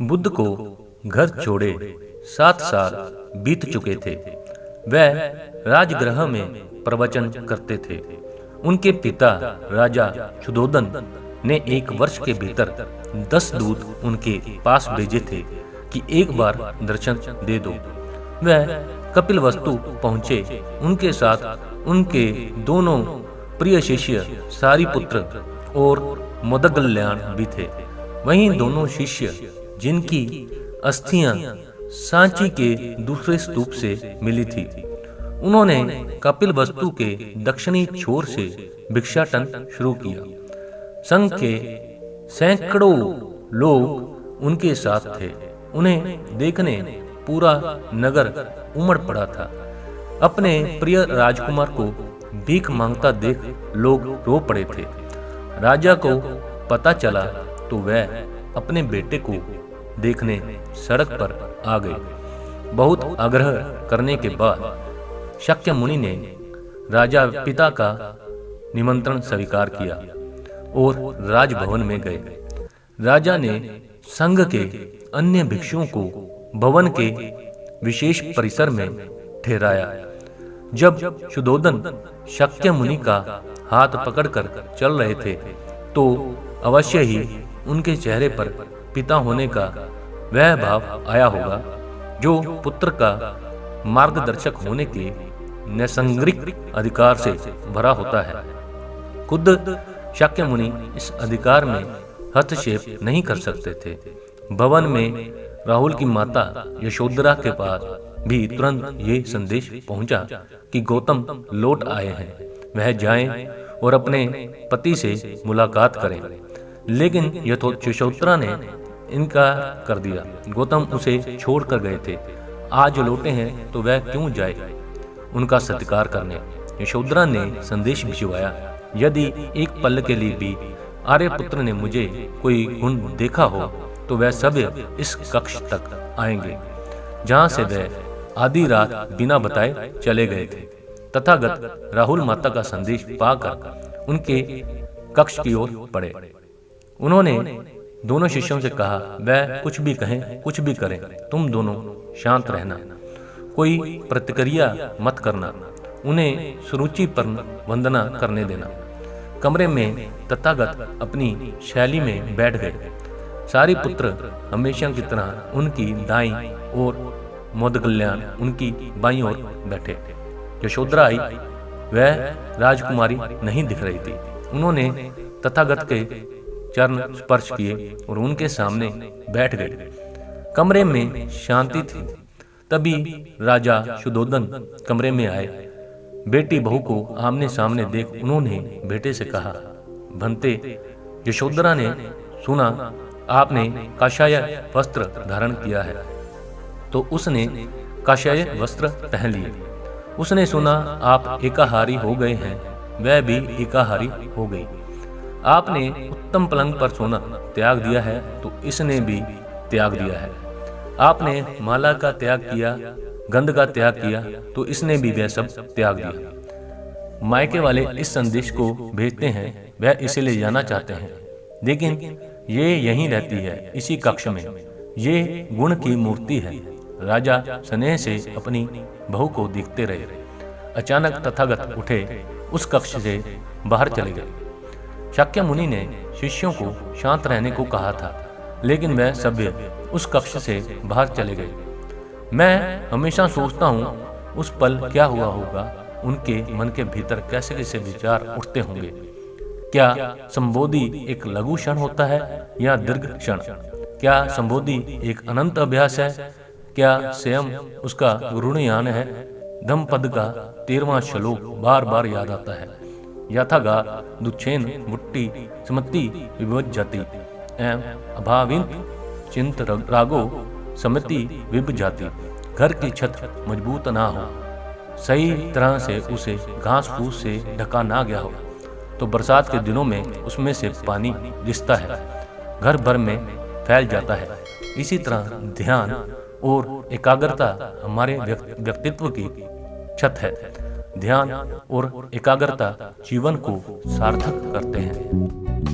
बुद्ध को घर छोड़े 7 साल बीत चुके थे। वह राजगृह में प्रवचन करते थे। उनके पिता राजा शुद्धोधन ने 1 वर्ष के भीतर 10 दूत उनके पास भेजे थे कि एक बार दर्शन दे दो। वह कपिलवस्तु पहुँचे। उनके साथ उनके दोनों प्रिय शिष्य सारिपुत्र और मोदगल्याण भी थे। वहीं दोनों शिष्य जिनकी अस्थियां सांची के दूसरे स्तूप से मिली थी, उन्होंने कपिलवस्तु के दक्षिणी छोर से भिक्षाटन शुरू किया। संघ के सैकड़ों लोग उनके साथ थे। उन्हें देखने पूरा नगर उमड़ पड़ा था। अपने प्रिय राजकुमार को भीख मांगता देख लोग रो पड़े थे। राजा को पता चला तो वह अपने बेटे को देखने सड़क पर आ गए। बहुत आग्रह करने के बाद शक्य मुनि ने राजा पिता का निमंत्रण स्वीकार किया और राजभवन में गए। राजा ने संघ के अन्य भिक्षुओं को भवन के विशेष परिसर में ठहराया। जब शुद्धोधन शक्य मुनि का हाथ पकड़कर चल रहे थे तो अवश्य ही उनके चेहरे पर पिता होने का वह भाव आया होगा जो पुत्र का मार्गदर्शक होने के नैसर्गिक अधिकार से भरा होता है। खुद शक्य मुनि इस अधिकार में हस्तक्षेप नहीं कर सकते थे। भवन में राहुल की माता यशोधरा के पास भी तुरंत ये संदेश पहुंचा कि गौतम लौट आए हैं, वह जाएं और अपने पति से मुलाकात करें। लेकिन यशोधरा ने इनकार कर दिया। गौतम उसे छोड़कर गए थे। आज लौटे हैं तो वह क्यों जाए उनका सत्कार करने। यशोधरा ने संदेश भिजवाया, यदि एक पल के लिए भी आर्यपुत्र ने मुझे कोई गुण देखा हो तो वह सब इस कक्ष तक आएंगे जहां से वह आधी रात बिना बताए चले गए थे। तथागत राहुल माता का संदेश पाकर उनके कक्ष की ओर बढ़े। उन्होंने दोनों शिष्यों से कहा, वह कुछ भी कहें, कुछ भी करें, तुम दोनों शांत रहना, कोई प्रतिक्रिया मत करना, उन्हें सुरुचिपूर्ण वंदना करने देना। कमरे में तथागत अपनी शैली में बैठ गए। सारिपुत्र हमेशा की तरह उनकी दाईं और मोदगल्याण उनकी बाईं ओर बैठे। यशोधरा आई, वह राजकुमारी नहीं दिख रही थी। उन्होंने तथागत के चरण स्पर्श किए और उनके सामने बैठ गए। कमरे में शांति थी। तभी राजा शुद्धोधन कमरे में आए। बेटी बहू को आमने सामने देख उन्होंने बेटे से कहा, भंते, यशोधरा ने सुना आपने काषाय वस्त्र धारण किया है तो उसने काषाय वस्त्र पहन लिए। उसने सुना आप एकाहारी हो गए हैं, वह भी एकाहारी हो गई। आपने उत्तम पलंग पर सोना त्याग दिया है तो इसने भी त्याग दिया है। आपने माला का त्याग किया, गंध का त्याग किया तो इसने भी वह सब त्याग दिया। मायके वाले इस संदेश को भेजते हैं, वह इसे ले जाना चाहते हैं, लेकिन ये यहीं रहती है, इसी कक्ष में। ये गुण की मूर्ति है। राजा स्नेह से अपनी बहू को देखते रहे। अचानक तथागत उठे, उस कक्ष से बाहर चले गए। शक्य मुनि ने शिष्यों को शांत रहने को कहा था, लेकिन वह सभ्य उस कक्ष से बाहर चले गए। मैं हमेशा सोचता हूँ उस पल क्या हुआ होगा, उनके मन के भीतर कैसे कैसे विचार उठते होंगे। क्या संबोधि एक लघु क्षण होता है या दीर्घ क्षण? क्या संबोधि एक अनंत अभ्यास है? क्या स्वयं उसका गुरुयान है? धम्मपद का 13वां श्लोक बार बार याद आता है, यथागा दुच्छेन मुट्टी समति विभज्जति एवं अभाविन चिंत रागो समति विभज्जति। घर की छत मजबूत ना हो, सही तरह से उसे घास फूस से ढका ना गया हो तो बरसात के दिनों में उसमें से पानी रिसता है, घर भर में फैल जाता है। इसी तरह ध्यान और एकाग्रता हमारे व्यक्तित्व की छत है। ध्यान और एकाग्रता जीवन को सार्थक करते हैं।